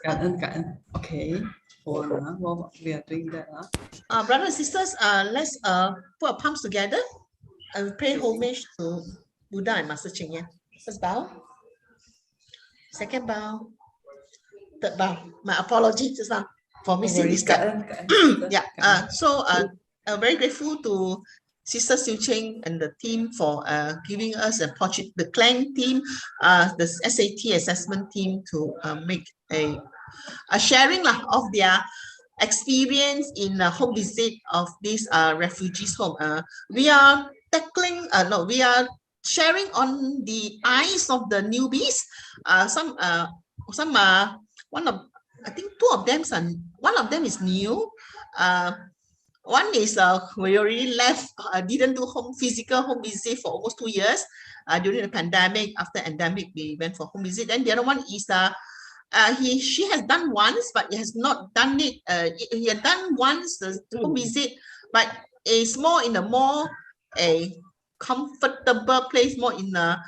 Cảm ơn. Okay. Hold on, while we are doing that. Brothers and sisters, let's put our palms together and pay homage to Buddha and Master Ching Yen. First bow, second bow, third bow. My apologies just now for missing this step. Yeah. So very grateful to Sister Siu Ching and the team for giving us a portrait, the Klang team, the SAT assessment team to make a sharing of their experience in a home visit of these refugees home. We are tackling, we are sharing on the eyes of the newbies. One of, I think two of them, one of them is new. One is we already left, didn't do physical home visit for almost 2 years during the pandemic. After pandemic, we went for home visit. And the other one is she has done once, but he has not done it. He had done once the home visit, but it's more in a comfortable place, more in a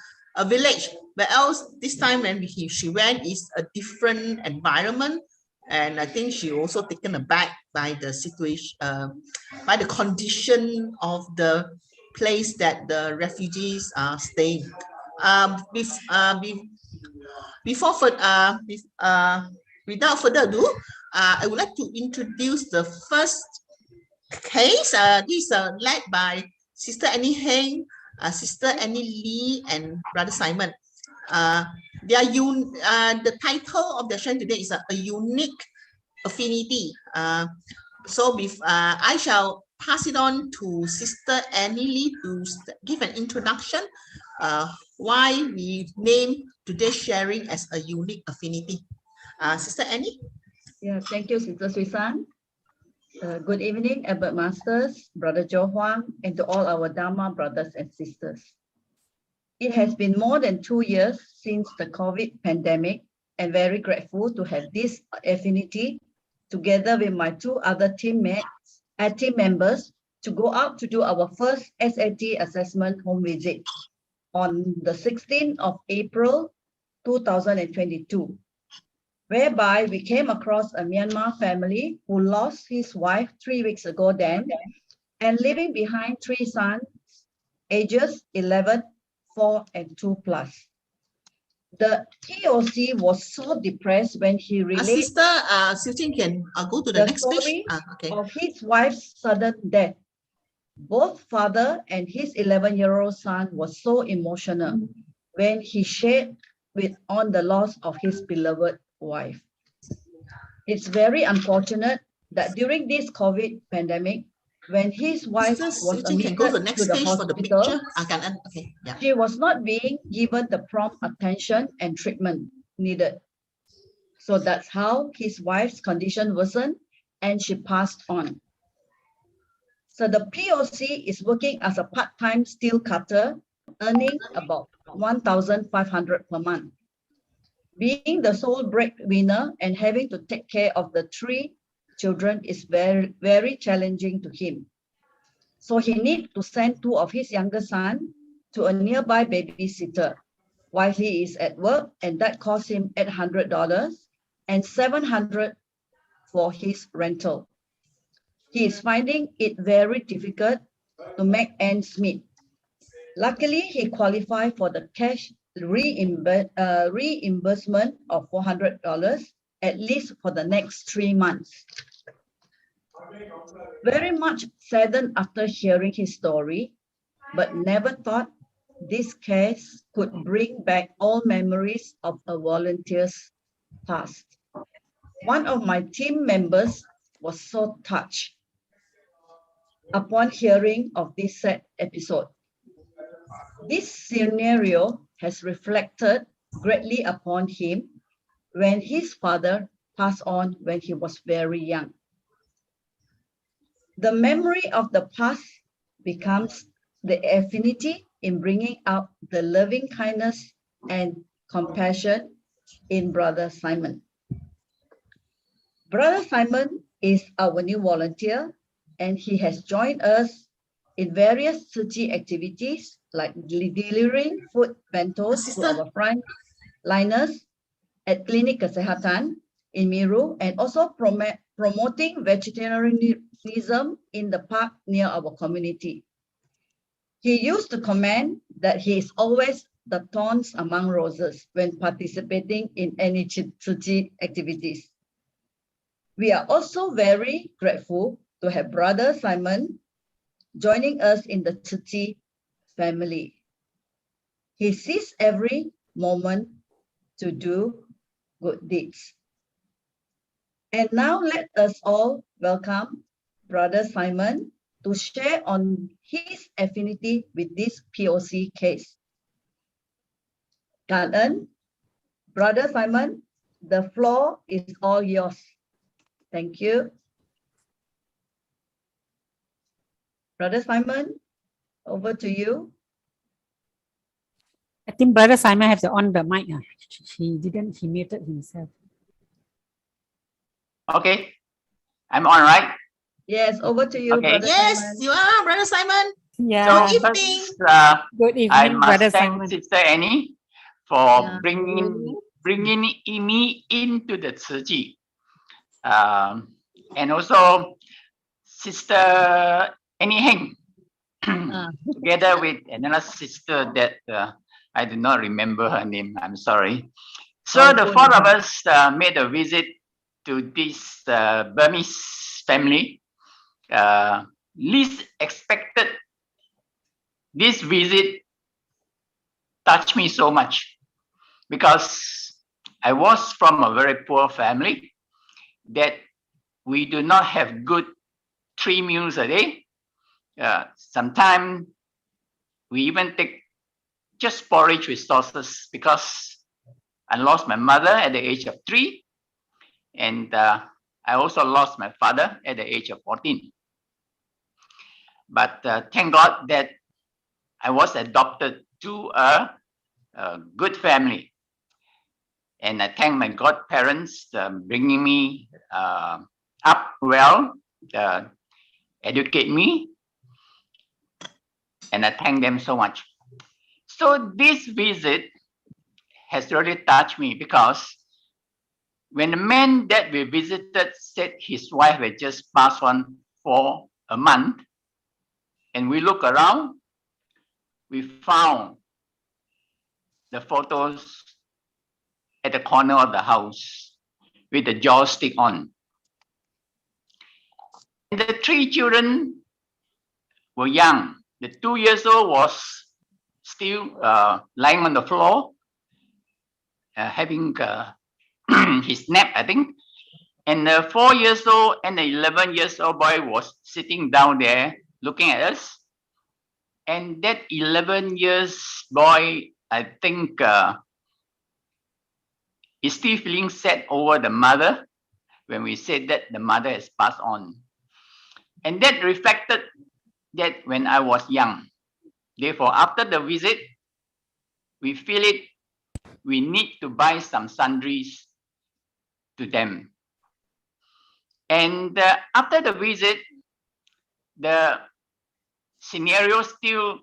village. But else this time when she went is a different environment, and I think she also taken aback by the situation, by the condition of the place that the refugees are staying. Without further ado, I would like to introduce the first case. This is led by Sister Annie Heng, Sister Annie Lee, and Brother Simon. The title of the session today is a unique affinity. So I shall pass it on to Sister Annie Lee to give an introduction why we name today's sharing as a unique affinity. Sister Annie? Yeah, thank you, Sister Suisan. Good evening, Abbot Masters, Brother Joe Huang, and to all our Dharma brothers and sisters. It has been more than 2 years since the COVID pandemic, and very grateful to have this affinity together with my 2 other team members to go out to do our first SAT assessment home visit on the 16th of April 2022, whereby we came across a Myanmar family who lost his wife 3 weeks ago then, and leaving behind 3 sons, ages 11, 4, and 2 plus. The POC was so depressed when he relayed Sister Siu Ching can go to the next page. Of his wife's sudden death. Both father and his 11-year-old son was so emotional when he shared on the loss of his beloved wife. It's very unfortunate that during this COVID pandemic, when his wife was admitted to the hospital, she was not being given the prompt attention and treatment needed. So that's how his wife's condition worsened and she passed on. So the POC is working as a part-time steel cutter, earning about 1,500 per month. Being the sole breadwinner and having to take care of the 3 children is very, very challenging to him. So he needs to send 2 of his younger sons to a nearby babysitter while he is at work, and that costs him $800 and $700 for his rental. He is finding it very difficult to make ends meet. Luckily, he qualified for the cash reimbursement of $400 at least for the next 3 months. Very much saddened after hearing his story, but never thought this case could bring back all memories of a volunteer's past. One of my team members was so touched upon hearing of this sad episode. This scenario has reflected greatly upon him when his father passed on when he was very young. The memory of the past becomes the affinity in bringing out the loving kindness and compassion in Brother Simon. Brother Simon is our new volunteer, and he has joined us in various city activities like delivering food bentos to our frontliners at Klinik Kesehatan in Meru, and also promoting vegetarianism in the park near our community. He used to comment that he is always the thorns among roses when participating in any Tzu Chi activities. We are also very grateful to have Brother Simon joining us in the Tzu Chi family. He sees every moment to do good deeds. And now let us all welcome Brother Simon to share on his affinity with this POC case. Cảm ơn. Brother Simon, the floor is all yours. Thank you. Brother Simon, over to you. I think Brother Simon has to on the mic. He muted himself. Okay, I'm on, right? Yes, over to you, Okay. Brother Yes, Simon. you are, Brother Simon. Yeah. So Good evening. first, Good I evening, must Brother thank Simon. Sister Annie for Yeah. bringing me into the Tzu Chi. And also Sister Annie Heng, together with another sister that I do not remember her name. I'm sorry. So the four of us made a visit to this Burmese family. Least expected. This visit touched me so much because I was from a very poor family that we do not have good 3 meals a day. Sometimes we even take just porridge with sauces because I lost my mother at the age of 3, and I also lost my father at the age of 14. But thank God that I was adopted to a good family, and I thank my godparents bringing me up well, educate me, and I thank them so much. So this visit has really touched me because when the man that we visited said his wife had just passed on for a month, and we look around, we found the photos at the corner of the house with the joystick on. And the 3 children were young. The 2 years old was still lying on the floor, having his nap, I think. And the 4 years old and the 11 years old boy was sitting down there looking at us. And that 11 years boy, I think, is still feeling sad over the mother when we said that the mother has passed on. And that reflected that when I was young. Therefore, after the visit, we feel it, we need to buy some sundries to them. And after the visit, the scenario still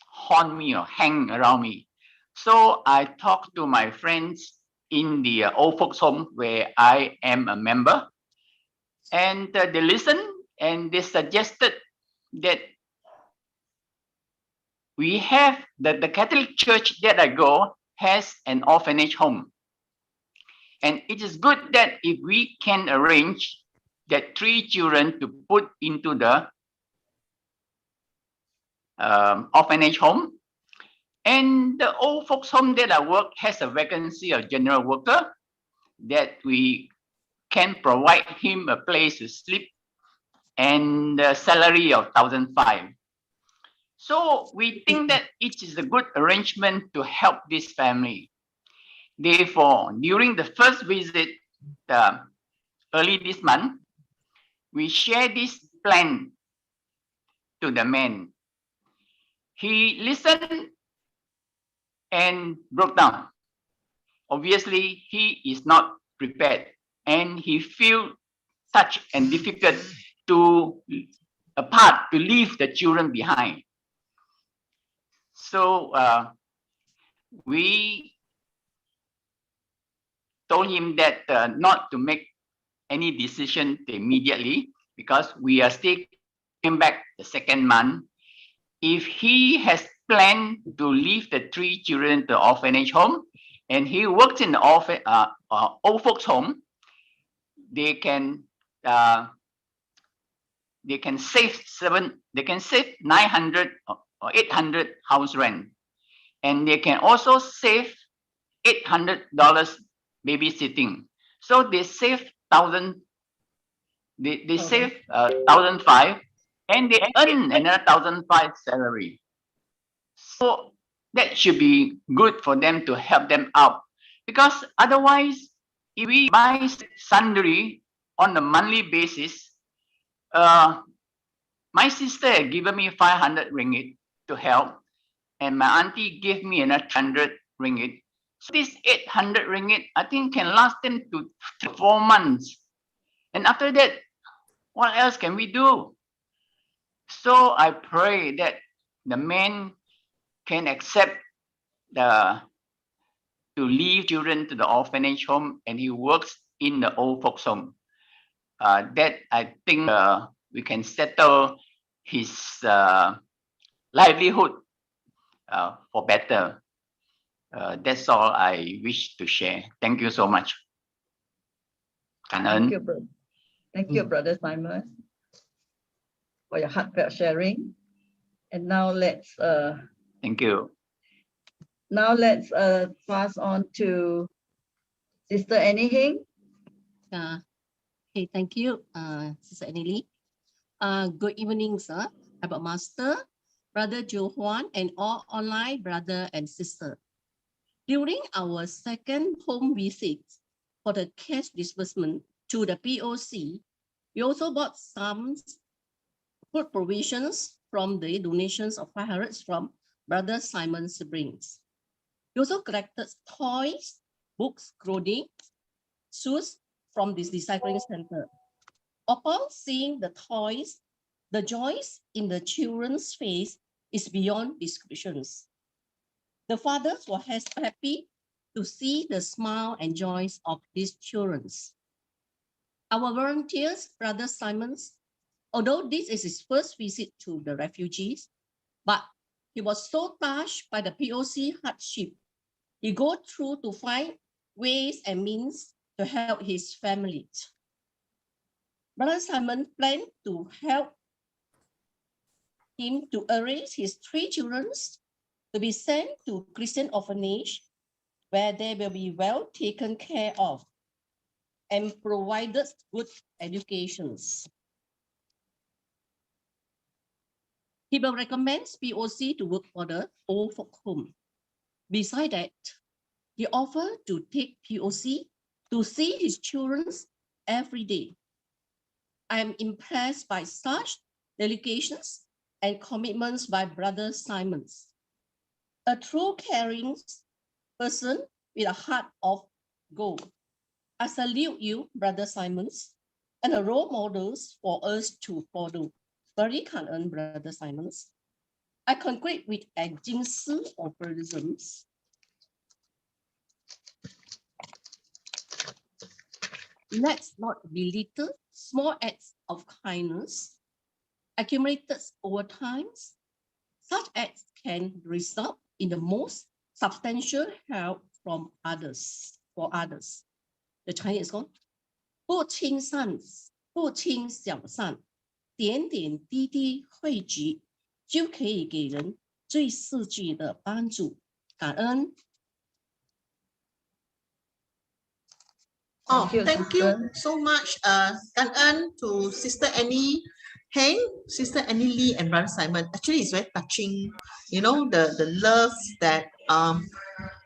haunt me or hang around me. So I talked to my friends in the old folks home where I am a member, and they listened and they suggested that we have the Catholic church that I go has an orphanage home. And it is good that if we can arrange that 3 children to put into the orphanage home. And the old folks home that I work has a vacancy of general worker that we can provide him a place to sleep and a salary of 1,500. So we think that it is a good arrangement to help this family. Therefore, during the first visit early this month, we share this plan to the man. He listened and broke down. Obviously, he is not prepared and he feels touched and difficult to leave the children behind. So we told him that not to make any decision immediately because we are still coming back the second month. If he has planned to leave the 3 children to the orphanage home and he works in the old folks home, they can save 900 or 800 house rent, and they can also save $800 babysitting. So they save 1,000. They save 1,500, and they earn another 1,500 salary. So that should be good for them to help them out, because otherwise, if we buy sundry on a monthly basis, my sister had given me 500 ringgit to help, and my auntie gave me another 100 ringgit. So this 800 ringgit, I think, can last them to 4 months. And after that, what else can we do? So I pray that the man can accept to leave children to the orphanage home, and he works in the old folks home. That I think we can settle his livelihood for better. That's all I wish to share. Thank you so much. Thank you, bro. Thank you, Brother Simon, for your heartfelt sharing. And now let's Thank you. pass on to Sister Annie Hing. Okay, thank you, Sister Annie Lee. Good evening, sir, Abbot Master, Brother Joe Huang, and all online brother and sister. During our second home visit for the cash disbursement to the POC, we also bought some food provisions from the donations of 500 from Brother Simon's siblings. We also collected toys, books, clothing, shoes from this recycling center. Upon seeing the toys, the joys in the children's face is beyond descriptions. The fathers were happy to see the smile and joys of these children. Our volunteers, Brother Simon's, although this is his first visit to the refugees, but he was so touched by the POC hardship. He go through to find ways and means to help his family. Brother Simon planned to help him to arrange his 3 children to be sent to Christian orphanage, where they will be well taken care of and provided good educations. He will recommend POC to work for the old folk home. Besides that, he offered to take POC to see his children every day. I am impressed by such dedications and commitments by Brother Simons. A true caring person with a heart of gold. I salute you, Brother Simons, and a role models for us to follow. Very kind, Brother Simons. I conclude with a jinsu of prisms. Let's not belittle small acts of kindness accumulated over time. Such acts can result in the most substantial help from others, for others. The Chinese is called 不轻善，不轻小善，点点滴滴汇集，就可以给人最实际的帮助。感恩。Oh, thank you so much, Klang, to Sister Annie Heng, Sister Annie Lee, and Brother Simon. Actually, it's very touching. You know, the love that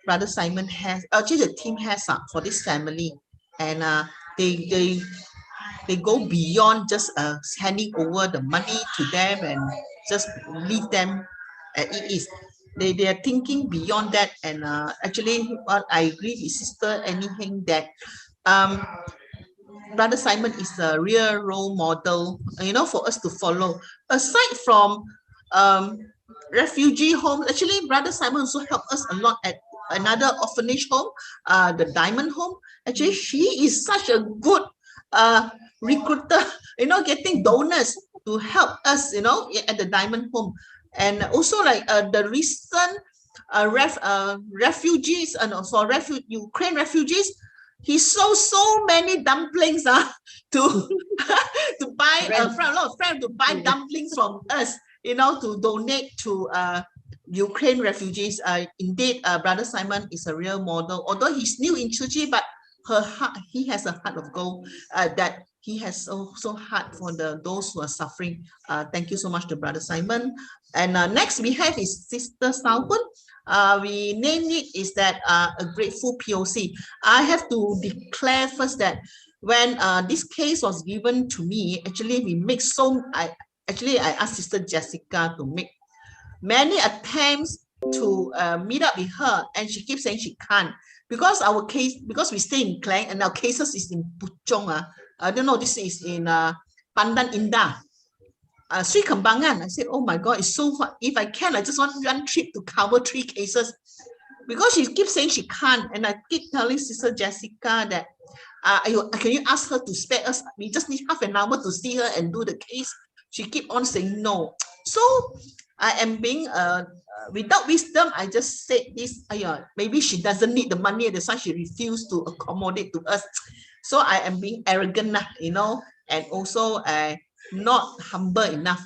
Brother Simon has, actually the team has for this family, and they go beyond just handing over the money to them and just leave them at ease. They are thinking beyond that, and actually, what I agree with Sister Annie Heng that Brother Simon is a real role model, you know, for us to follow. Aside from refugee homes, actually, Brother Simon also helped us a lot at another orphanage home, the Diamond Home. Actually, she is such a good recruiter, getting donors to help us, at the Diamond Home. And also like the recent refugees, for Ukraine refugees, he sold so many dumplings to to buy a lot of friends to buy dumplings from us, to donate to Ukraine refugees. Indeed, Brother Simon is a real model. Although he's new in Turkey, but he has a heart of gold, that he has also heart for those who are suffering. Thank you so much to Brother Simon. And next we have is Sister Salhun. We named it is that a grateful POC. I have to declare first that when this case was given to me, actually we make I asked Sister Jessica to make many attempts to meet up with her, and she keeps saying she can't because we stay in Klang and our cases is in Puchong. I don't know, this is in Pandan Indah. Sri Kembangan. I said, oh my God, it's so far. If I can, I just want one trip to cover 3 cases, because she keeps saying she can't. And I keep telling Sister Jessica that, can you ask her to spare us? We just need half an hour to see her and do the case. She keep on saying no. So I am being, without wisdom, I just said this, maybe she doesn't need the money, that's why she refused to accommodate to us. So I am being arrogant, and also not humble enough.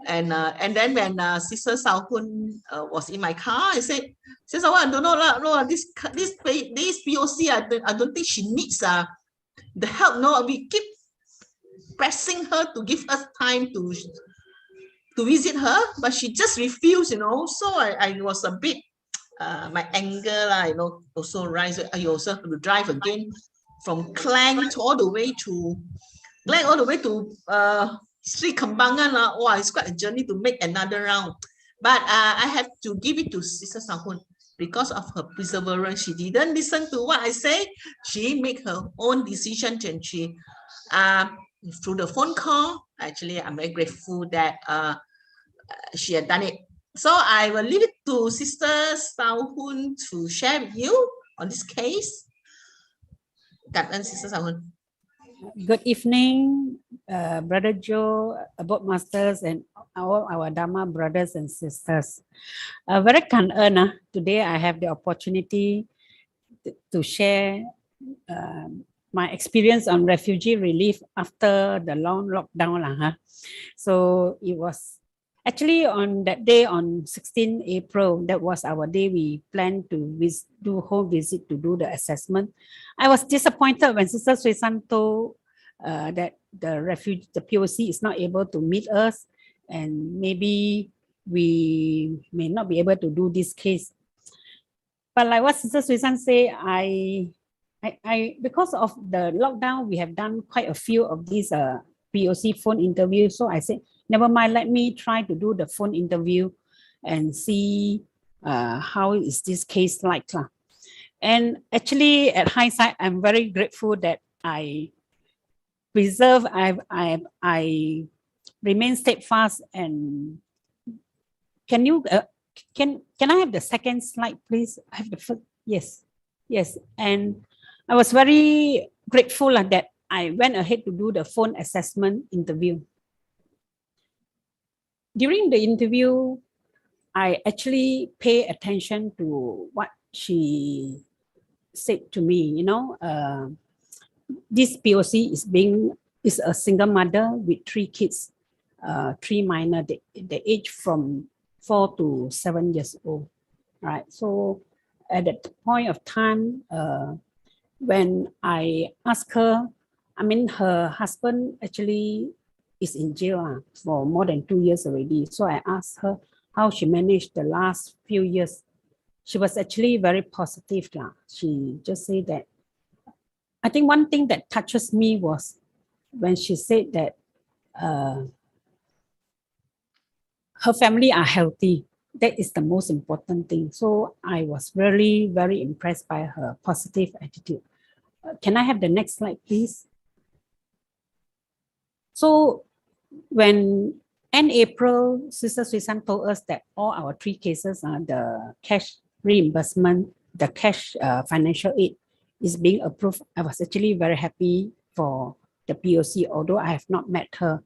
And then when Sister Salhun was in my car, I said, Sister, I don't know, this POC, I don't think she needs the help. No, we keep pressing her to give us time to visit her, but she just refused, So I was a bit, my anger, also rise. I also have to drive again from Klang all the way to Sri Kembangan. It's quite a journey to make another round. But I have to give it to Sister Salhun because of her perseverance. She didn't listen to what I say. She made her own decision, and she, through the phone call, actually, I'm very grateful that she had done it. So I will leave it to Sister Salhun to share with you on this case. Sister Salhun. Good evening, Brother Joe, Abot Masters, and all our Dharma brothers and sisters. Very kind. Today I have the opportunity to share my experience on refugee relief after the long lockdown. So it was actually on that day, on 16 April, that was our day we planned to do home visit to do the assessment. I was disappointed when Sister Suisan told that the POC is not able to meet us, and maybe we may not be able to do this case. But like what Sister Suisan said, I because of the lockdown, we have done quite a few of these POC phone interviews. So I said, never mind, let me try to do the phone interview and see how is this case like. And actually, at hindsight, I'm very grateful that I remain steadfast. And can you can I have the second slide, please? I have the first. Yes. And I was very grateful that I went ahead to do the phone assessment interview. During the interview, I actually pay attention to what she said to me. This POC is a single mother with 3 kids, 3 minor, the age from 4 to 7 years old. Right. So at that point of time, when I asked her, her husband actually is in jail for more than 2 years already. So I asked her how she managed the last few years. She was actually very positive. She just said that, I think one thing that touches me was when she said that her family are healthy. That is the most important thing. So I was really very impressed by her positive attitude. Can I have the next slide, please? So when in April, Sister Suisan told us that all our 3 cases, the cash reimbursement the cash financial aid is being approved, I was actually very happy for the POC, although I have not met her.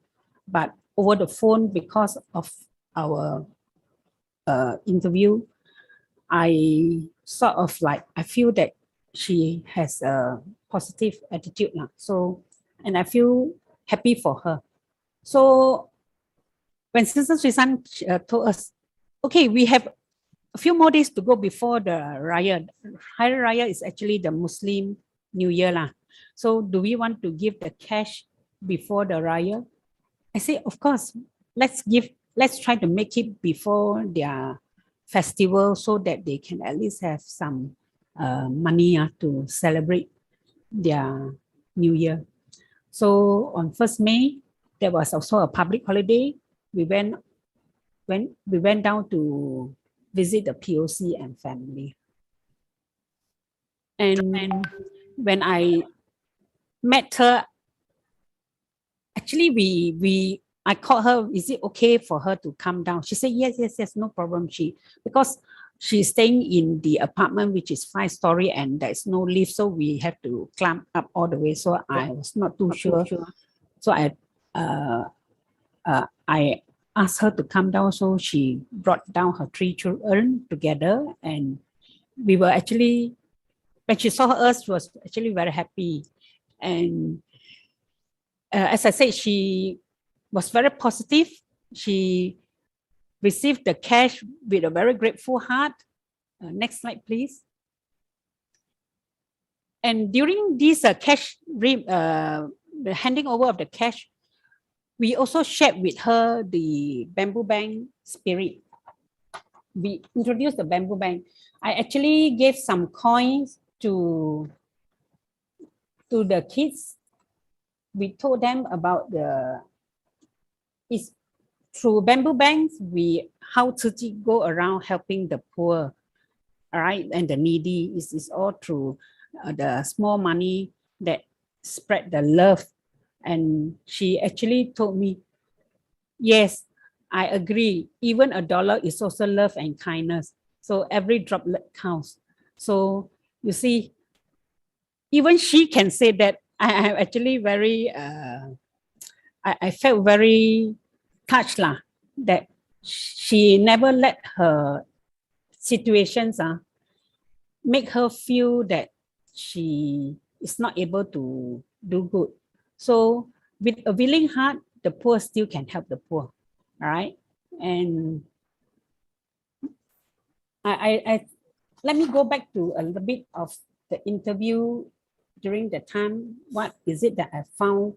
But over the phone, because of our interview, I sort of like, I feel that she has a positive attitude now. So, and I feel happy for her. So when Sister Susan told us, okay, we have a few more days to go before the Raya. Hari Raya is actually the Muslim New Year lah. So do we want to give the cash before the Raya? I say, of course, let's try to make it before their festival so that they can at least have some money to celebrate their New Year. So on 1st May, there was also a public holiday. We went down to visit the POC and family. And when I met her, actually I called her, is it okay for her to come down? She said, yes, no problem. Because she's staying in the apartment, which is 5-story and there's no lift. So we have to climb up all the way. So I was not too sure. So I asked her to come down. So she brought down her 3 children together. And we were actually, when she saw us, she was actually very happy. And as I said, she was very positive. She received the cash with a very grateful heart. Next slide, please. And during this the handing over of the cash, we also shared with her the bamboo bank spirit. We introduced the bamboo bank. I actually gave some coins to the kids. We told them about it's through bamboo banks, how to go around helping the poor, all right, and the needy. Is all through the small money that spread the love. And she actually told me, yes, I agree. Even $1 is also love and kindness. So every droplet counts. So you see, even she can say that. I am actually very, I felt very touched that she never let her situations make her feel that she is not able to do good. So with a willing heart, the poor still can help the poor, all right? And I let me go back to a little bit of the interview during the time. What is it that I found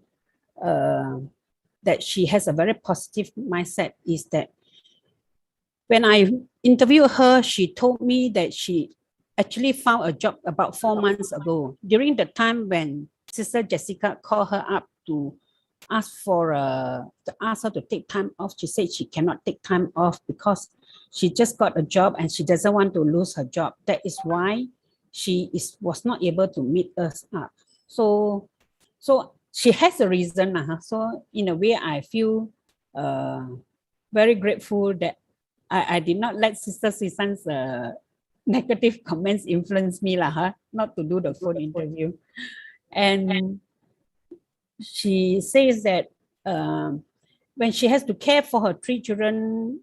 that she has a very positive mindset is that when I interviewed her, she told me that she actually found a job about 4 months ago. During the time when Sister Jessica called her up to ask her to take time off, she said she cannot take time off because she just got a job and she doesn't want to lose her job. That is why she was not able to meet us up. So she has a reason. So in a way, I feel very grateful that I did not let Sister Susan's negative comments influence me not to do the phone interview. And she says that when she has to care for her 3 children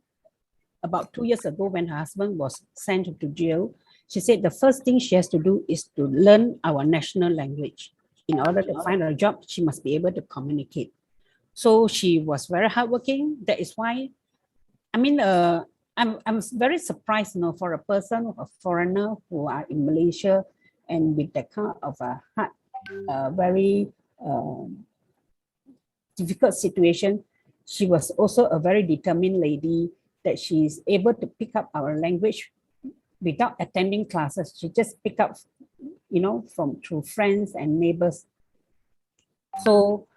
about 2 years ago when her husband was sent to jail, she said the first thing she has to do is to learn our national language. In order to find a job, she must be able to communicate. So she was very hardworking. That is why, I mean, I'm very surprised, for a person, a foreigner who are in Malaysia and with that kind of a very difficult situation. She was also a very determined lady that she's able to pick up our language without attending classes. She just pick up, through friends and neighbors. So,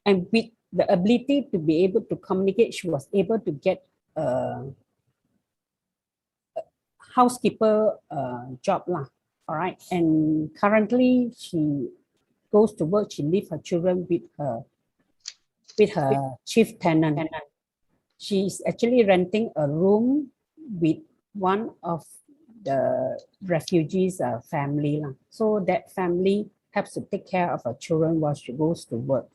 and with the ability to be able to communicate, she was able to get a housekeeper job all right. And currently she goes to work, she leaves her children with her chief tenant. She's actually renting a room with one of the refugees family. So that family has to take care of her children while she goes to work.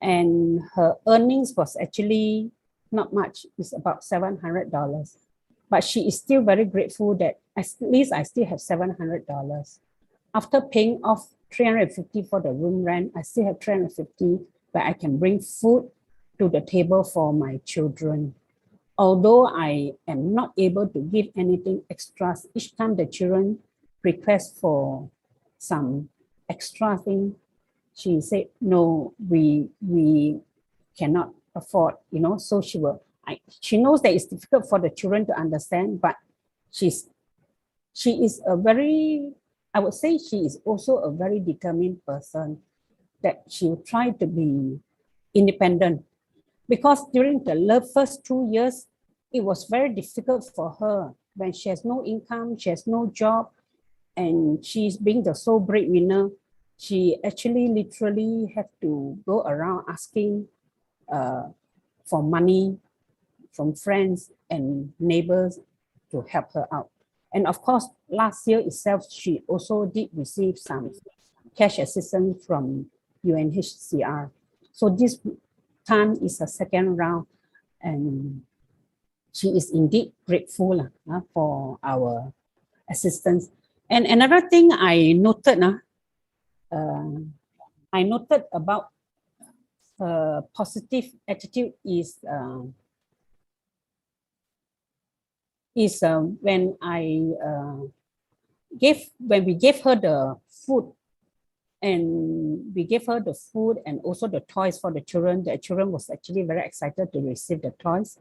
And her earnings was actually not much. It's about $700. But she is still very grateful that at least I still have $700. After paying off $350 for the room rent, I still have $350 where I can bring food to the table for my children. Although I am not able to give anything extras, each time the children request for some extra thing, she said, no, we cannot afford, so she knows that it's difficult for the children to understand, but she is a very, I would say she is also a very determined person that she will try to be independent. Because during the first 2 years, it was very difficult for her when she has no income, she has no job, and she's being the sole breadwinner. She actually literally have to go around asking for money from friends and neighbors to help her out. And of course, last year itself, she also did receive some cash assistance from UNHCR. So this time is a second round, and she is indeed grateful for our assistance. And another thing I noted about her positive attitude is when we gave her the food, and we gave her the food and also the toys for the children. The children was actually very excited to receive the toys.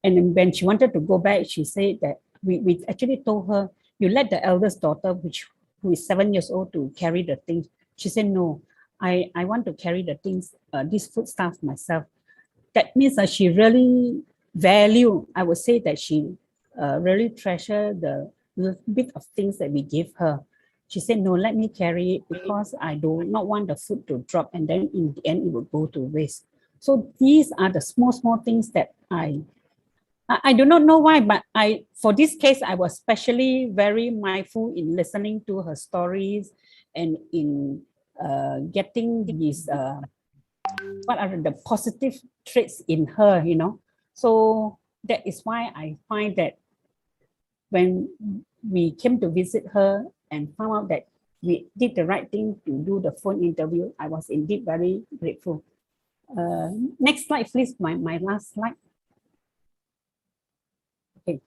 And then when she wanted to go back, she said that we actually told her, you let the eldest daughter, who is 7 years old, to carry the things. She said, no, I want to carry the things, this food stuff myself. That means that she really value, I would say that she really treasure the bit of things that we give her. She said, no, let me carry it because I do not want the food to drop, and then in the end it will go to waste. So these are the small things that I do not know why, but for this case, I was especially very mindful in listening to her stories and in getting these, what are the positive traits in her, So that is why I find that when we came to visit her and found out that we did the right thing to do the phone interview, I was indeed very grateful. Next slide, please, my last slide. Okay.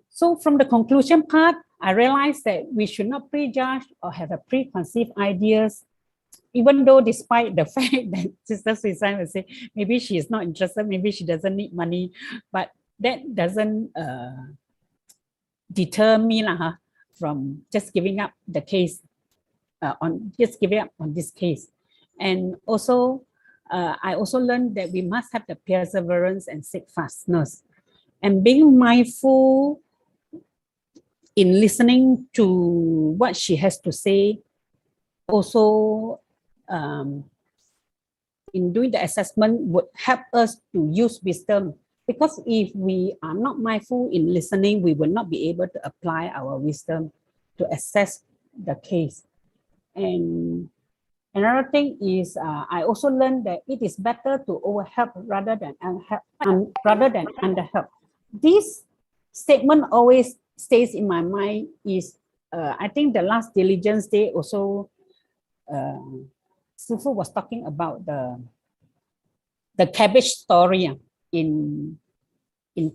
So from the conclusion part, I realized that we should not prejudge or have a preconceived ideas, even though despite the fact that Sister Susan will say, maybe she is not interested, maybe she doesn't need money, but that doesn't deter me from just giving up the case, on this case. And also, I also learned that we must have the perseverance and steadfastness, and being mindful in listening to what she has to say. Also, in doing the assessment would help us to use wisdom, because if we are not mindful in listening, we will not be able to apply our wisdom to assess the case. And another thing is, I also learned that it is better to overhelp rather than underhelp. This statement always stays in my mind. Is I think the last diligence day also, Sifu was talking about the cabbage story in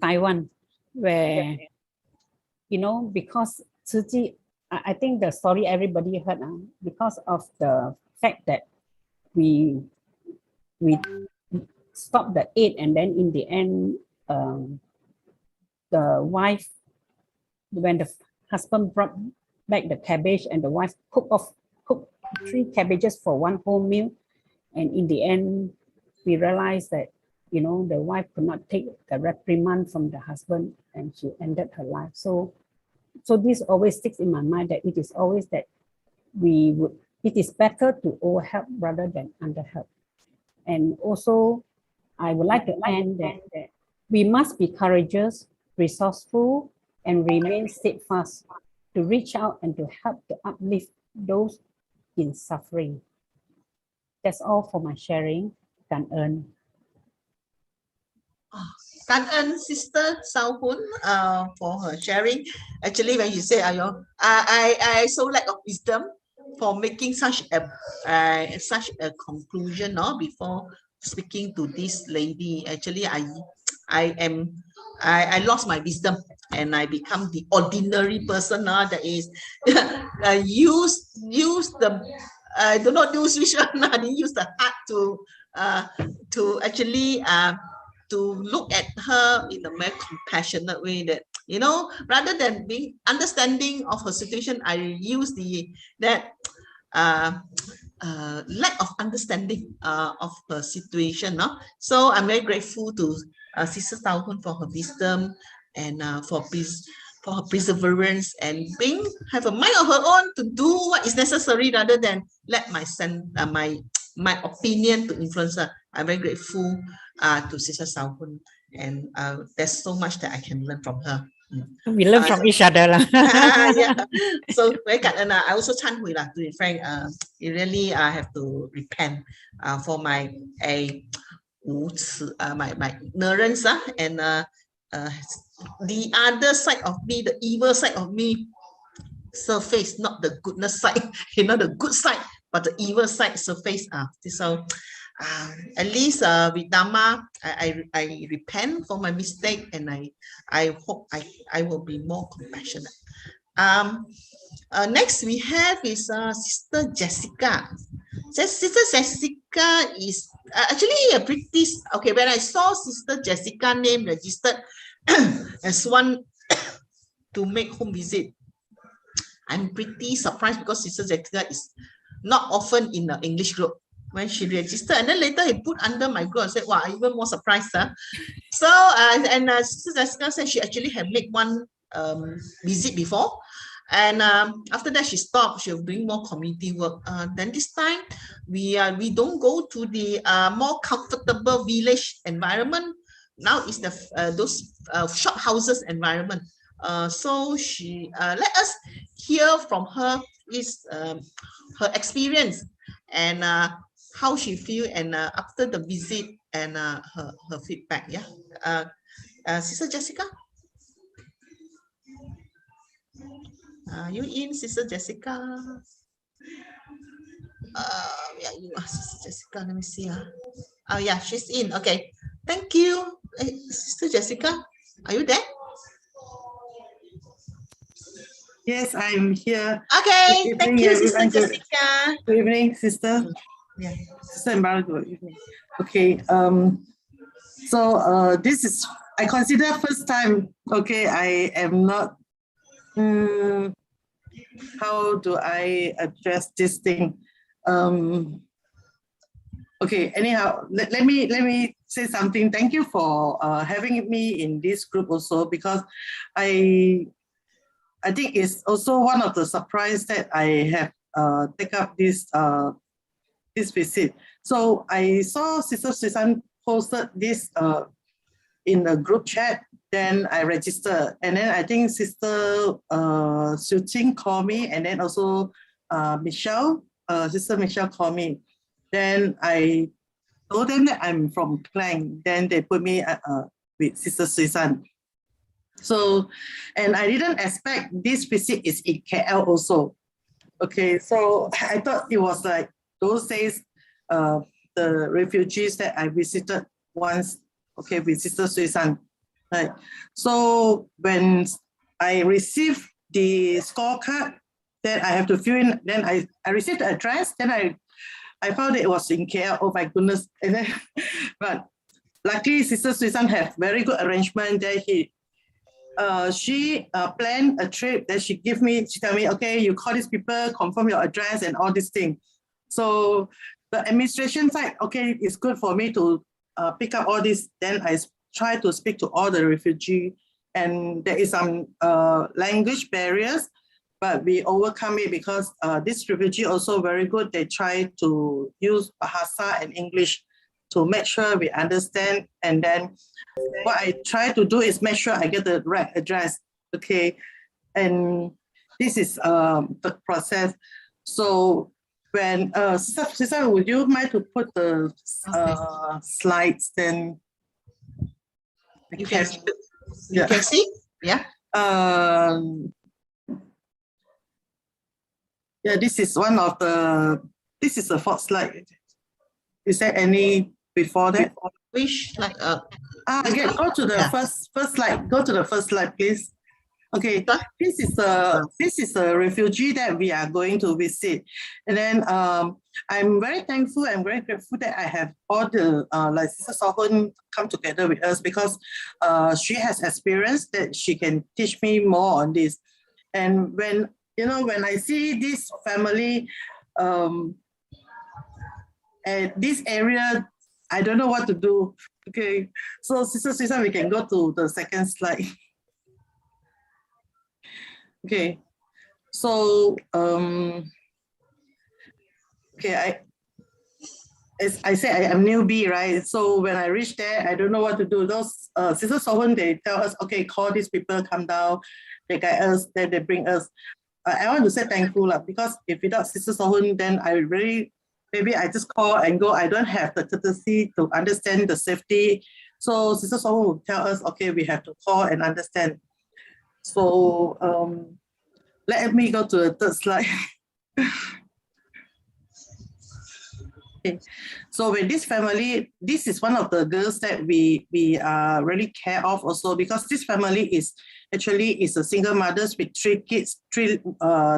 Taiwan, where because Tzu Chi, I think the story everybody heard, because of the fact that we stopped the aid, and then in the end, the wife, when the husband brought back the cabbage, and the wife cooked 3 cabbages for one whole meal, and in the end, we realized that the wife could not take the reprimand from the husband, and she ended her life. So this always sticks in my mind, that it is always that it is better to overhelp rather than underhelp. And also, I would like to end that we must be courageous, resourceful, and remain steadfast to reach out and to help to uplift those in suffering. That's all for my sharing. 感恩. Kan Eun, Sister Sao Hun, for her sharing. Actually, when you say, I so lack of wisdom for making such a conclusion, no, before speaking to this lady. Actually, I lost my wisdom and I become the ordinary person now that is use the I do not use which one. I didn't use the heart to actually to look at her in a more compassionate way, that, you know, rather than being understanding of her situation, I use that lack of understanding of her situation. No? So I'm very grateful to Sister Tao Hun for her wisdom and for her perseverance and have a mind of her own to do what is necessary rather than let my opinion to influence her. I'm very grateful to Sister Sao Hun, and there's so much that I can learn from her. We learn from each other. Yeah. So very good. And I also 忏悔 to be frank. You really have to repent for my my ignorance and the other side of me, the evil side of me surface, not the goodness side, you know, the good side, but the evil side surface. So at least with Dharma, I repent for my mistake, and I hope I will be more compassionate. Next we have is Sister Jessica. Sister Jessica is actually a pretty okay. When I saw Sister Jessica name registered as one to make home visit, I'm pretty surprised because Sister Jessica is not often in the English group. When she registered, and then later he put under my group and said, wow, even more surprised. So Sister Jessica said she actually had made one visit before, and after that she stopped. She was doing more community work. Then this time we don't go to the more comfortable village environment. Now it's the those shop houses environment. So she let us hear from her is her experience and how she feel, and after the visit, and her feedback. Yeah. Sister Jessica, you in, Sister Jessica? Yeah, you are, Sister Jessica. Let me see. Oh yeah, she's in. Okay, thank you. Sister Jessica, are you there? Yes, I'm here. Okay, Good thank evening, you, Sister everyone. Jessica. Good evening, Sister. Yeah. Sister Embara, good evening. Okay. So this is, I consider first time. Okay, I am not. How do I address this thing? Okay. Anyhow, let me say something. Thank you for having me in this group also, because I think it's also one of the surprise that I have take up this visit. So I saw Sister Susan posted this in the group chat. Then I registered, and then I think Sister Su Ting called me, and then also Michelle, Sister Michelle called me. Then I told them that I'm from Klang. Then they put me with Sister Susan. So, and I didn't expect this visit is in KL also. Okay, so I thought it was like those days, the refugees that I visited once, okay, with Sister Susan. Right. So when I received the scorecard that I have to fill in, then I received the address, then I found it was in KL. Oh my goodness. And then, but luckily Sister Susan have very good arrangement that she planned a trip that she tell me, okay, you call these people, confirm your address and all these things. So the administration side, okay, it's good for me to pick up all this. Then I try to speak to all the refugees, and there is some language barriers, but we overcome it because this refugee also very good. They try to use Bahasa and English to make sure we understand. And then what I try to do is make sure I get the right address. Okay, and this is the process. So when Sister, would you mind to put the slides? Then You can yeah. see? Yeah. Yeah, this is one of the. This is the fourth slide. Is there any before that? Which like Again, go to the first slide. Go to the first slide, please. Okay, this is a refugee that we are going to visit, and then I'm very thankful and very grateful that I have all the like Sister Sohun come together with us, because she has experience that she can teach me more on this. And when when I see this family at this area, I don't know what to do. Okay, so Sister Susan, we can go to the second slide. Okay, so okay, as I said, I am newbie, right? So when I reach there, I don't know what to do. Those Sister Sohun, they tell us, okay, call these people, come down, they guide us, then they bring us. I want to say thankful, because if without Sister Sohun, then I really, maybe I just call and go. I don't have the courtesy to understand the safety. So Sister Sohun will tell us, okay, we have to call and understand. So let me go to the third slide. Okay. So with this family, this is one of the girls that we really care of also, because this family is actually a single mothers with 3 kids, 3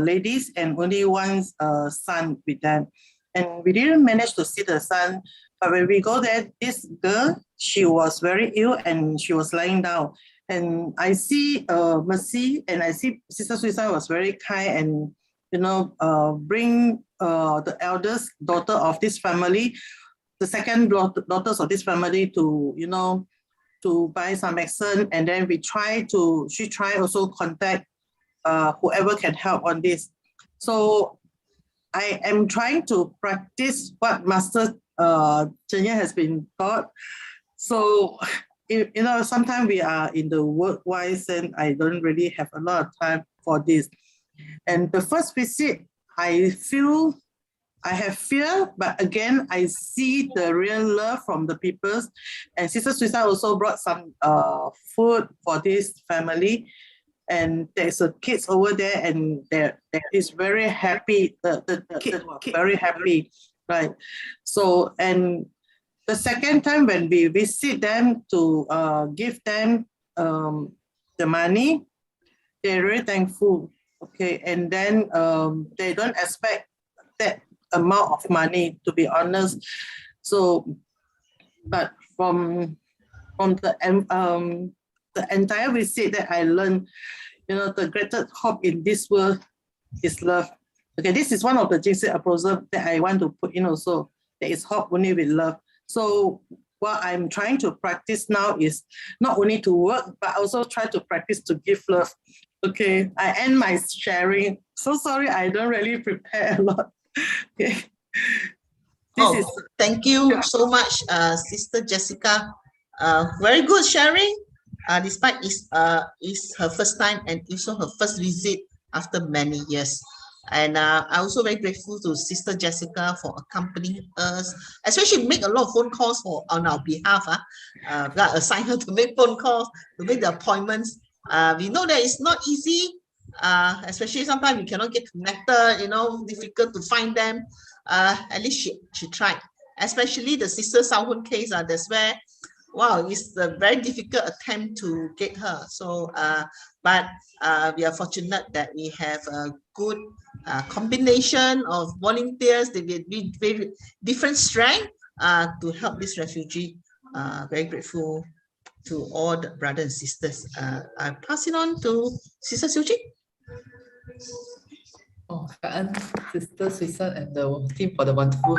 ladies, and only one son with them. And we didn't manage to see the son, but when we go there, this girl, she was very ill and she was lying down. And I see Mercy, and I see Sister Susan was very kind and bring the eldest daughter of this family, the second daughters of this family to to buy some medicine, and then she try also contact whoever can help on this. So I am trying to practice what Master Chen Yan has been taught. So sometimes we are in the work-wise and I don't really have a lot of time for this. And the first visit, I feel I have fear, but again, I see the real love from the people. And Sister Susan also brought some food for this family. And there's a kids over there, and there is very happy. The kids were very happy, right? So, and the second time when we visit them to give them the money, they're very thankful. Okay, and then they don't expect that amount of money, to be honest. So, but from the entire visit that I learned, the greatest hope in this world is love. Okay, this is one of the jigsaw approaches that I want to put in also. There is hope only with love. So what I'm trying to practice now is not only to work, but also try to practice to give love. Okay, I end my sharing. So sorry, I don't really prepare a lot. Okay. Thank you so much, Sister Jessica. Very good sharing. Despite it's her first time and also her first visit after many years. And I'm also very grateful to Sister Jessica for accompanying us, especially make a lot of phone calls on our behalf. That assign her to make phone calls, to make the appointments. We know that it's not easy, especially sometimes we cannot get connected, difficult to find them. At least she tried, especially the Sister Sohun case. That's where, wow, it's a very difficult attempt to get her. So, but we are fortunate that we have a good combination of volunteers. They will be very different strength to help this refugee. Very grateful to all the brothers and sisters. I pass it on to Sister Suji. Sister Susan and the team for the wonderful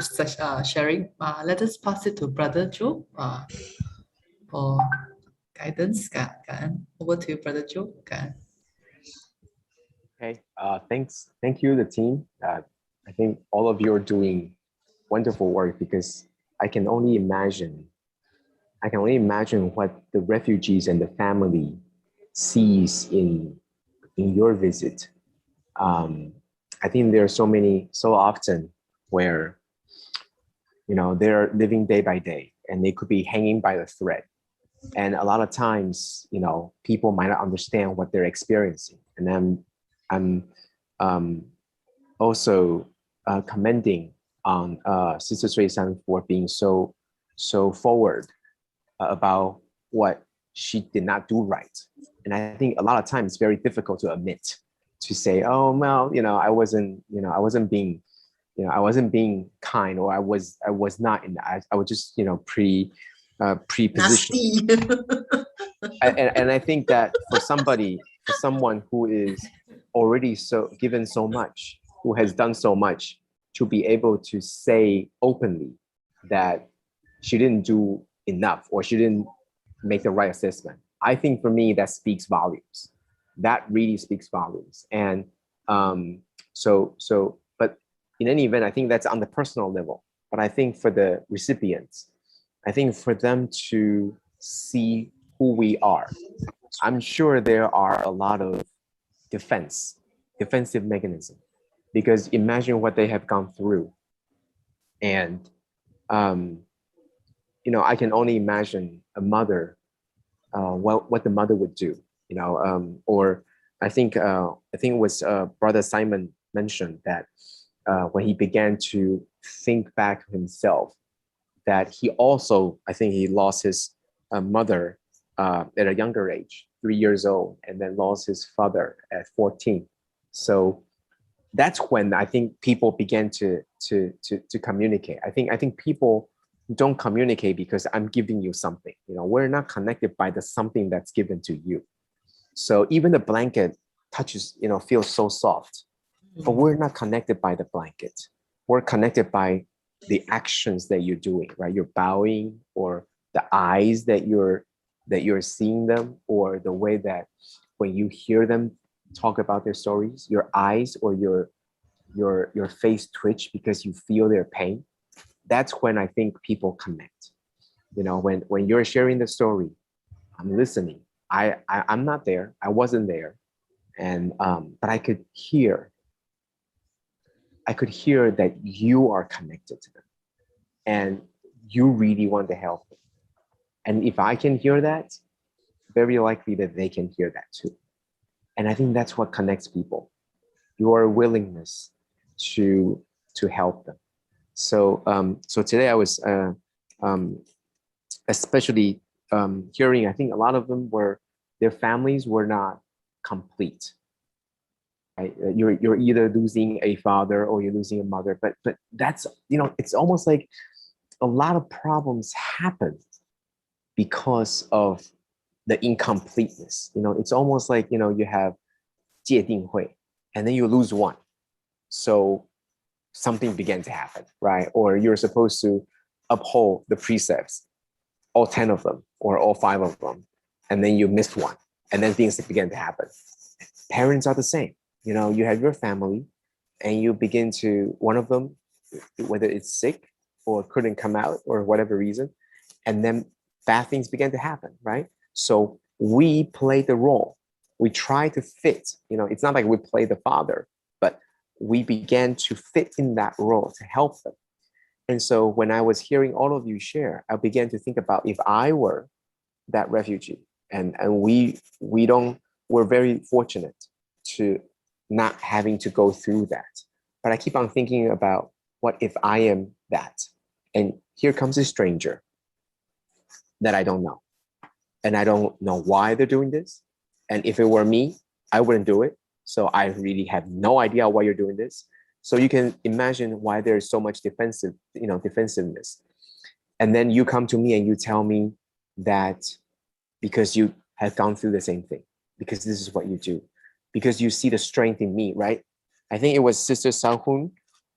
sharing. Let us pass it to Brother Joe for guidance. Over to you, Brother Joe. Okay, thank you, the team. I think all of you are doing wonderful work, because I can only imagine what the refugees and the family sees in in your visit. I think there are so often where, you know, they're living day by day and they could be hanging by a thread. And a lot of times, you know, people might not understand what they're experiencing. And then I'm also commending on Sister Sui San for being so forward about what she did not do right. And I think a lot of times it's very difficult to admit, to say, oh, well, you know, I wasn't being kind, or I was not in that. I was just, you know, pre-positioned. And I think that for someone who is already given so much, who has done so much, to be able to say openly that she didn't do enough or she didn't make the right assessment, I think for me that speaks volumes. That really speaks volumes. And but in any event, I think that's on the personal level. But I think for the recipients, I think for them to see who we are, I'm sure there are a lot of defensive mechanism, because imagine what they have gone through. And, you know, I can only imagine a mother, what the mother would do, you know, or I think it was Brother Simon mentioned that when he began to think back himself, that he also, I think he lost his mother at a younger age, 3 years old, and then lost his father at 14. So that's when I think people began to communicate. I think people don't communicate because I'm giving you something. You know, we're not connected by the something that's given to you. So even the blanket touches, you know, feels so soft, but we're not connected by the blanket. We're connected by the actions that you're doing, right? You're bowing, or the eyes that you're seeing them, or the way that when you hear them talk about their stories, your eyes or your face twitch because you feel their pain. That's when I think people connect. You know, when you're sharing the story, I'm listening. I'm not there. I wasn't there, and but I could hear that you are connected to them, and you really want to help them. And if I can hear that, very likely that they can hear that too. And I think that's what connects people, your willingness to help them. So so today I was especially hearing, I think a lot of them their families were not complete. Right? You're either losing a father or you're losing a mother, but that's, you know, it's almost like a lot of problems happen because of the incompleteness. You know, it's almost like, you know, you have 界定会, and then you lose one. So something began to happen, right? Or you're supposed to uphold the precepts, all 10 of them or all 5 of them, and then you missed one, and then things began to happen. Parents are the same. You know, you have your family, and you begin to, one of them, whether it's sick or couldn't come out or whatever reason, and then bad things began to happen, right? So we play the role. We try to fit, you know, it's not like we play the father, but we began to fit in that role to help them. And so when I was hearing all of you share, I began to think about if I were that refugee, and we're very fortunate to not having to go through that. But I keep on thinking about, what if I am that? And here comes a stranger that I don't know. And I don't know why they're doing this. And if it were me, I wouldn't do it. So I really have no idea why you're doing this. So you can imagine why there's so much defensiveness. And then you come to me and you tell me that because you have gone through the same thing, because this is what you do, because you see the strength in me, right? I think it was Sister Sahun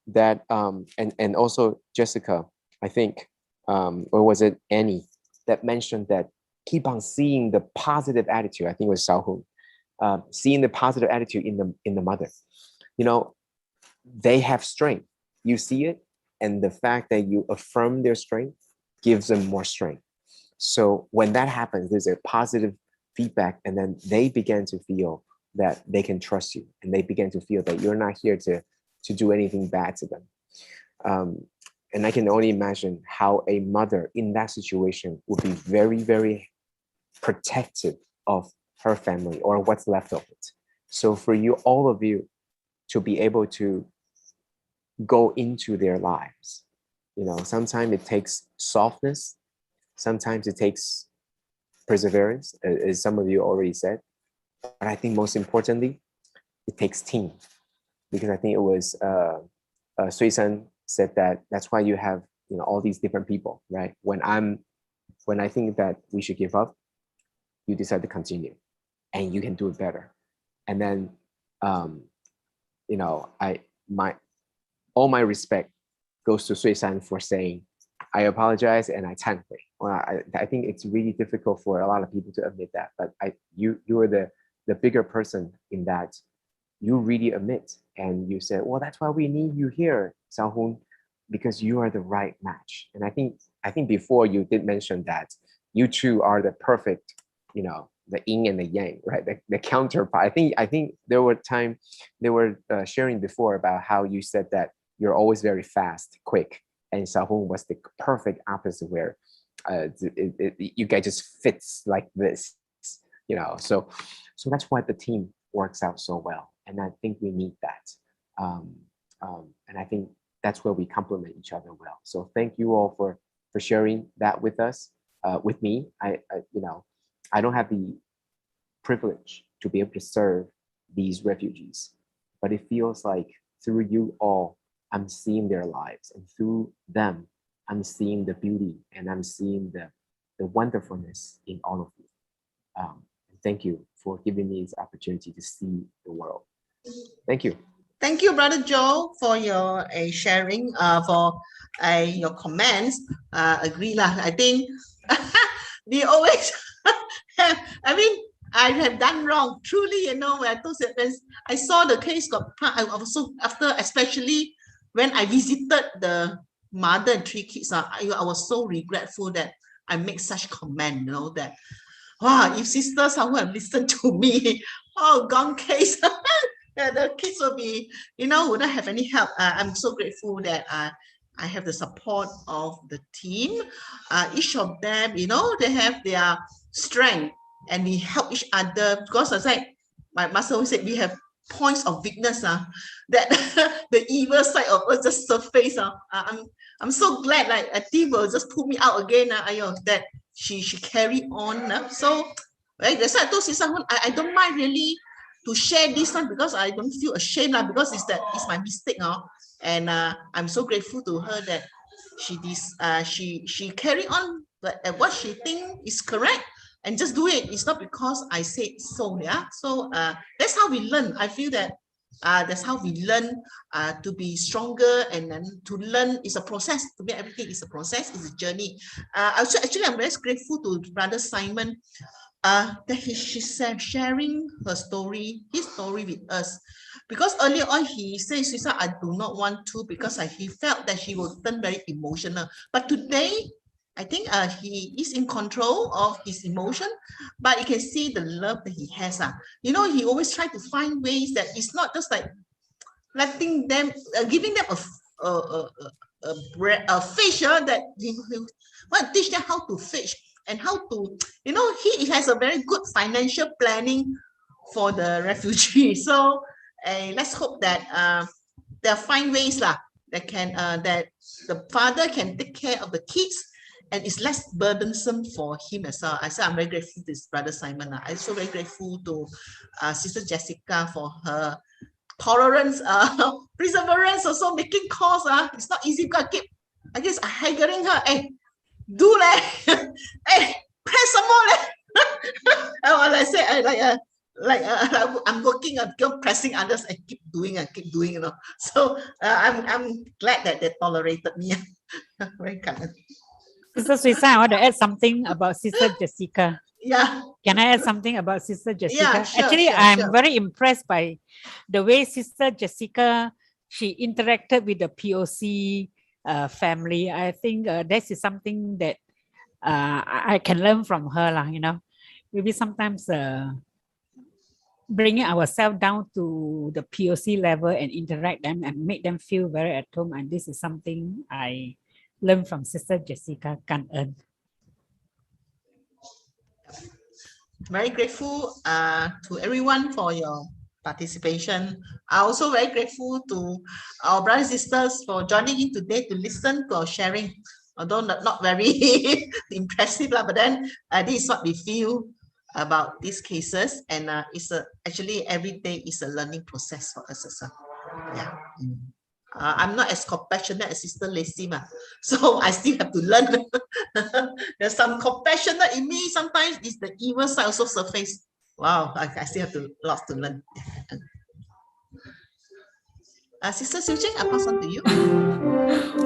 that, and also Jessica, I think, or was it Annie, that mentioned that keep on seeing the positive attitude. I think it was Sahun, seeing the positive attitude in the mother. You know, they have strength. You see it, and the fact that you affirm their strength gives them more strength. So when that happens, there's a positive feedback, and then they begin to feel that they can trust you, and they begin to feel that you're not here to do anything bad to them. And I can only imagine how a mother in that situation would be very, very protective of her family or what's left of it. So for you, all of you, to be able to go into their lives, sometimes it takes softness, sometimes it takes perseverance, as some of you already said. But I think most importantly, it takes team, because I think it was Sui San said that that's why you have all these different people, right? When I think that we should give up, you decide to continue, and you can do it better. And then all my respect goes to Sui San for saying, I apologize and I 忏悔. Well, I think it's really difficult for a lot of people to admit that, but you are the bigger person in that. You really admit, and you said, well, that's why we need you here, Xiaohun, because you are the right match. And I think before you did mention that you two are the perfect, the yin and the yang, right? The counterpart. I think there were sharing before about how you said that you're always very fast, quick, and Xiaohun was the perfect opposite, where you guys just fits like this, So that's why the team works out so well, and I think we need that. And I think that's where we complement each other well. So thank you all for sharing that with us, with me. I don't have the privilege to be able to serve these refugees, but it feels like through you all, I'm seeing their lives, and through them, I'm seeing the beauty, and I'm seeing the wonderfulness in all of you. Thank you for giving me this opportunity to see the world. Thank you. Thank you, Brother Joe, for your sharing, for your comments. Agree lah. I think we always have, I have done wrong. Truly, when I saw the case I was so, after, especially when I visited the mother and 3 kids, I was so regretful that I make such comment, that, wow, if sisters who have listened to me, gone case, the kids will be, wouldn't have any help. I'm so grateful that I have the support of the team. Each of them, they have their strength, and we help each other, because as my master always said, we have points of weakness, that the evil side of us just surface. I'm so glad like a team will just pull me out again, that she carry on. So right, that's why I told Sister, I don't mind really to share this one, because I don't feel ashamed, because it's my mistake. And I'm so grateful to her that she carry on what she think is correct, and just do it. It's not because I said so. So that's how we learn. I feel that that's how we learn to be stronger, and then to learn is a process. To me, everything is a process, it's a journey. Actually, I'm very grateful to Brother Simon that she's sharing his story with us, because earlier on he says, Susan, I do not want to, because he felt that she will turn very emotional. But today, I think he is in control of his emotion, but you can see the love that he has. He always tries to find ways that it's not just like letting them, giving them a fish, that he want to teach them how to fish, and how to, he has a very good financial planning for the refugee. So let's hope that they'll find ways that that the father can take care of the kids, and it's less burdensome for him as well. I said I'm very grateful to this Brother Simon. I'm also very grateful to Sister Jessica for her tolerance, perseverance, also making calls. It's not easy, because I guess I'm haggling her. Hey, do leh. Hey, press some more leh. I say, I'm working on pressing others, and keep doing, So I'm glad that they tolerated me. Very kind. Sister Susan, I want to add something about Sister Jessica. Yeah. Can I add something about Sister Jessica? Yeah, sure, Actually, sure, I'm sure. very impressed by the way Sister Jessica, she interacted with the POC family. I think this is something that I can learn from her, Maybe sometimes bringing ourselves down to the POC level and interact them and make them feel very at home. And this is something I learned from Sister Jessica. Kan Eun. Very grateful to everyone for your participation. I'm also very grateful to our brothers and sisters for joining in today to listen to our sharing. Although not very impressive, but then this is what we feel about these cases, and it's actually every day is a learning process for us as well. Yeah. I'm not as compassionate as Sister Lacey, so I still have to learn. There's some compassionate in me. Sometimes it's the evil side also surface. Wow, I still have lots to learn. Sister Susan, I pass on to you.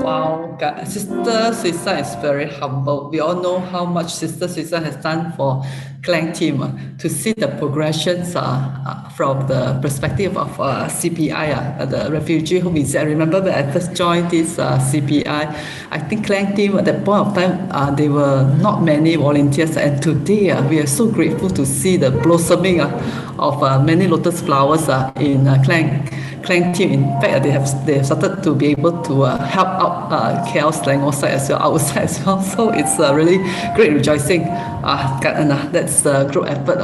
Wow, Sister Susan is very humble. We all know how much Sister Susan has done for Klang team to see the progressions from the perspective of CPI, the refugee home visit. I remember when I first joined this CPI, I think Klang team at that point of time, there were not many volunteers, and today we are so grateful to see the blossoming of many lotus flowers in Klang team. In fact, they have started to be able to help out KL Selangor side as well, outside as well. So it's really great rejoicing. That's the group effort.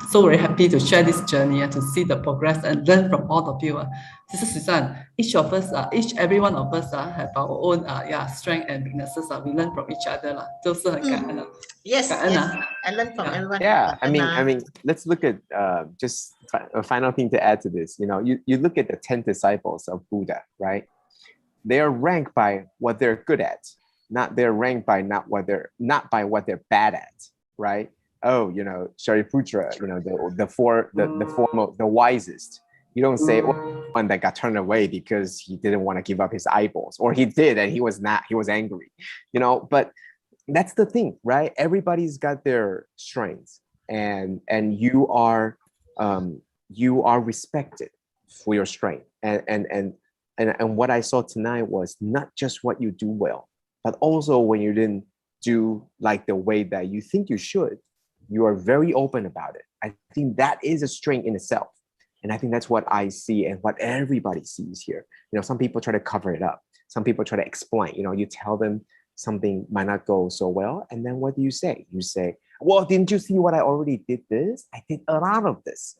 So very happy to share this journey, to see the progress and learn from all of you. Sister Susan, each of us, every one of us have our own strength and weaknesses. We learn from each other. Yes, I learn from everyone. Yeah, I mean, let's look at just a final thing to add to this. You know, you look at the 10 disciples of Buddha, right? They are ranked by what they're good at, not they're ranked by not by what they're bad at, right? Oh, you know, Shariputra, you know, the wisest. You don't say one that got turned away because he didn't want to give up his eyeballs, or he did and he was angry, you know. But that's the thing, right? Everybody's got their strengths, and you are respected for your strength. And what I saw tonight was not just what you do well, but also when you didn't do like the way that you think you should, you are very open about it. I think that is a strength in itself. And I think that's what I see and what everybody sees here. You know, some people try to cover it up. Some people try to explain, you know, you tell them something might not go so well. And then what do? You say, well, didn't you see what I already did this? I did a lot of this.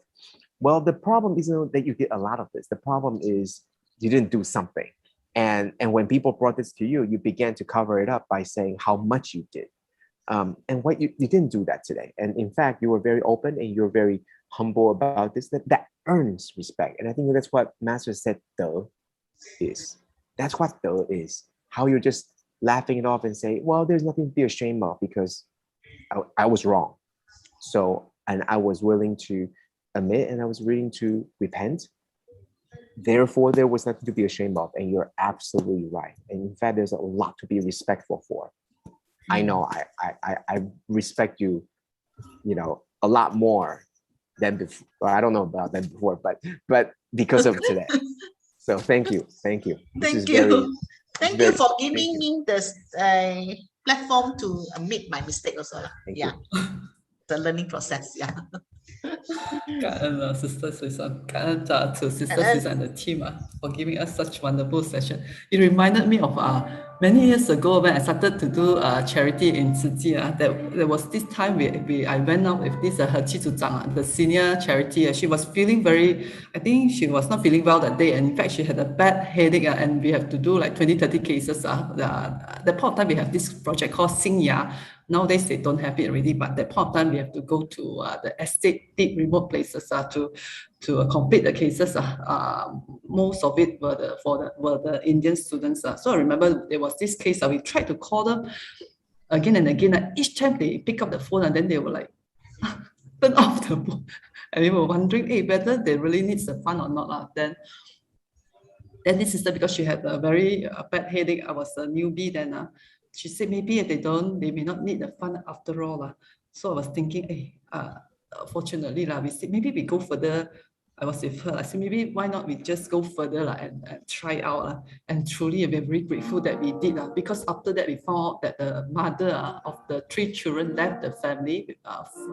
Well, the problem isn't that you did a lot of this. The problem is you didn't do something. And when people brought this to you, you began to cover it up by saying how much you did. And what you didn't do that today. And in fact, you were very open and you're very humble about this. That earns respect. And I think that's what Master said De is. That's what De is. How you're just laughing it off and say, well, there's nothing to be ashamed of because I was wrong. So, and I was willing to admit and I was willing to repent. Therefore, there was nothing to be ashamed of. And you're absolutely right. And in fact, there's a lot to be respectful for. I know I respect you, you know, a lot more than before. Well, I don't know about than before, but because of today. So thank you. Thank you for giving me this platform to admit my mistake also. The learning process. Sister Susan, to Sister Susan and the team for giving us such wonderful session. It reminded me of many years ago when I started to do charity in Tzu Chi. There was this time I went out with this He Chi Zu Zhang, the senior charity. She was feeling I think she was not feeling well that day, and in fact she had a bad headache, and we have to do like 20-30 cases. The point of time we have this project called Xing Ya. Nowadays they don't have it already, but that point of time we have to go to the estate, deep remote places to complete the cases. Most of it were the Indian students. So I remember there was this case we tried to call them again and again. Each time they pick up the phone and then they were like turn off the phone, and we were wondering, whether they really need the fund or not. Then this sister, because she had a very bad headache, I was a newbie then. She said maybe they may not need the fund after all. So I was thinking, fortunately we said maybe we go further I was with her. I said, maybe why not we just go further and try out. And truly, we're very grateful that we did. Because after that, we found out that the mother of the 3 children left the family.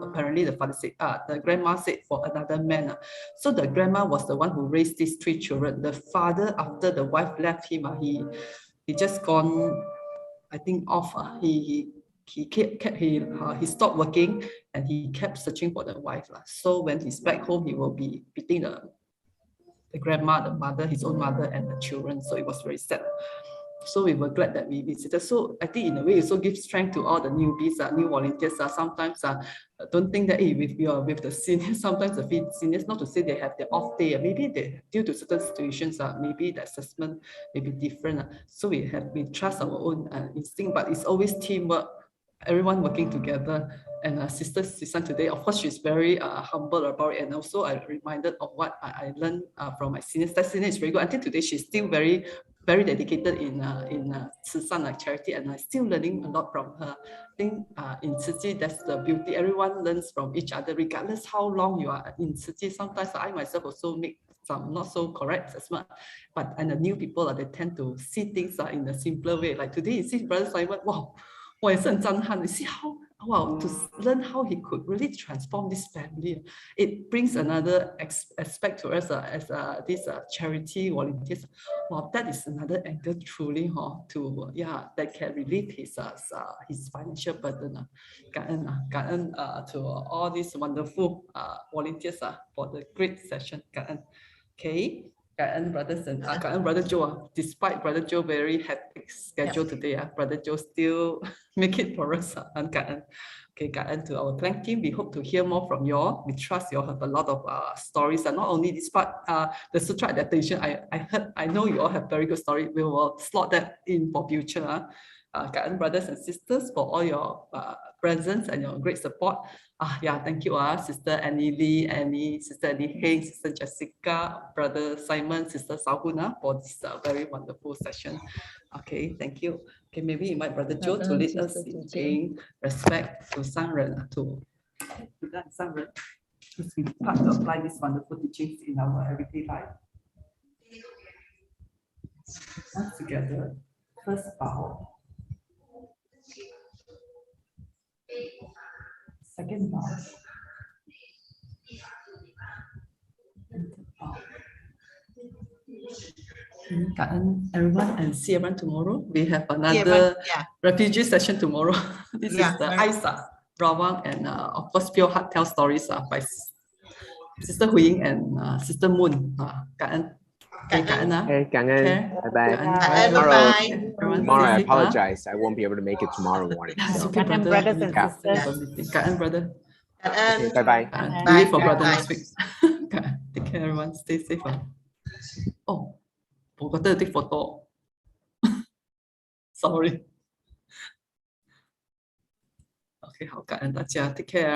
Apparently, the father said, the grandma said for another man. So the grandma was the one who raised these 3 children. The father, after the wife left him, he just gone, I think, off. He stopped working and he kept searching for the wife. So when he's back home, he will be beating the grandma, the mother, his own mother, and the children. So it was very sad. So we were glad that we visited. So I think in a way, it also gives strength to all the newbies, new volunteers. Sometimes don't think that if you are with the seniors, sometimes the seniors, not to say they have their off day, maybe they, due to certain situations, maybe the assessment may be different. So we trust our own instinct, but it's always teamwork. Everyone working together. And Sister Susan today, of course, she's very humble about it. And also I reminded of what I learned from my seniors. That senior is very good. Until today, she's still very dedicated in Susan, like charity, and I'm still learning a lot from her. I think in Tzu that's the beauty. Everyone learns from each other, regardless how long you are in Tzu. Sometimes I myself also make some not so correct assessment, but and the new people they tend to see things in a simpler way. Like today, you see Brother Simon, wow. You see how, wow, to learn how he could really transform this family. It brings another aspect to us as these charity volunteers. Wow, that is another angle truly that can relieve his financial burden. To all these wonderful volunteers for the great session. Okay. Brothers and Brother Joe, despite Brother Joe very hectic schedule today, Brother Joe still make it for us. Okay, to our Klang team, we hope to hear more from you all. We trust you all have a lot of stories, and not only this part, the sutra adaptation. I know you all have very good story. We will slot that in for future. Brothers and sisters, for all your presence and your great support. Thank you, Sister Annie Lee, Sister Annie Heng, Sister Jessica, Brother Simon, Sister Sahuna, for this very wonderful session. Okay, thank you. Okay, maybe invite Brother Joe to lead us in paying respect to Sangren, to Sangren, because we part to apply these wonderful teachings in our everyday life. Once together, first bow. Second bow. Everyone, and see everyone tomorrow. We have another refugee session tomorrow. This is the Aisa, Rawang, and of course Pure Heart Tell Stories by Sister Huang and Sister Moon. Hey, bye-bye. Tomorrow I apologize. I won't be able to make it tomorrow morning. So. Brothers and sisters. Brother. Okay, bye-bye. Wait for brother next week. Take care, everyone. Stay safe. Oh, forgot to take photo. Sorry. Okay, 好，感恩大家，take care.